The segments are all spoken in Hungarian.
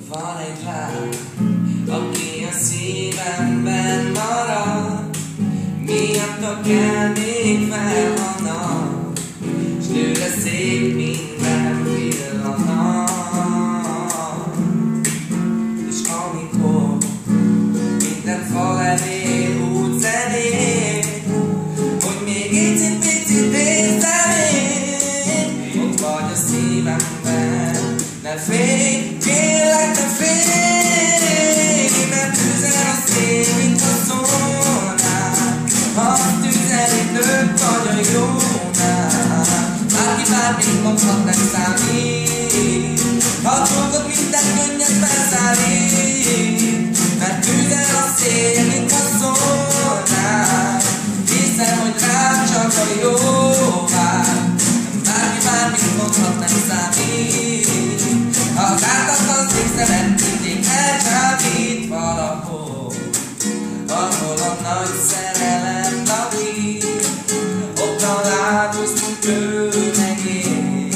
Van egy lány, aki a szívemben marad, miatta kell még fel a nap, s tőle szép minden pillanat. És amikor minden falevél úgy zenél, hogy még icipicit érzem én, ott vagy a szívemben, ne félj, kérlek, ne félj, mert üzen a szél, mint a szólnál, azt üzeni, több vagy a jónál. Bárki bármit mondhat, nem számít, ha dolgot minden könnyed felszállít, mert üzen a szél, mint a szólnál, hiszem, hogy rám csak a jó vár. Bárki bármit mondhat, nem számít, ha az ártatlan szemed mindig elcsábít valahol, ahol a nagy szerelem lakik, ott találkoztunk ő meg én,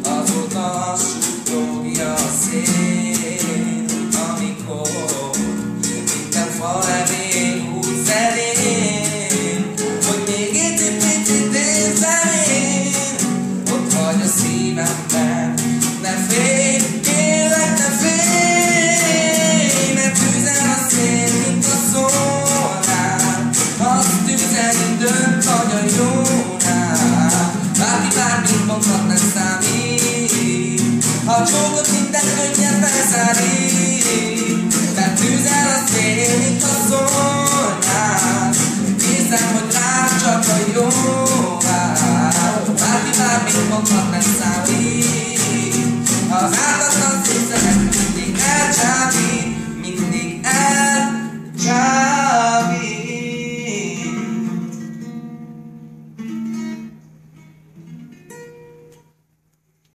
azóta suttogja a szél, amikor minden falevél úgy zenél, hogy még icipicit érzem én, ott vagy a szívemben, ne félj, kérlek, ne félj, mert üzen a szél, mint a szólnál, azt üzeni, dönt vagy a jónál. Bárki bármit mondhat, nem számít, ha csókot minden könnyen felszállít, mert üzen a szél, mint a szólnál, hiszem, hogy rám csak a jó.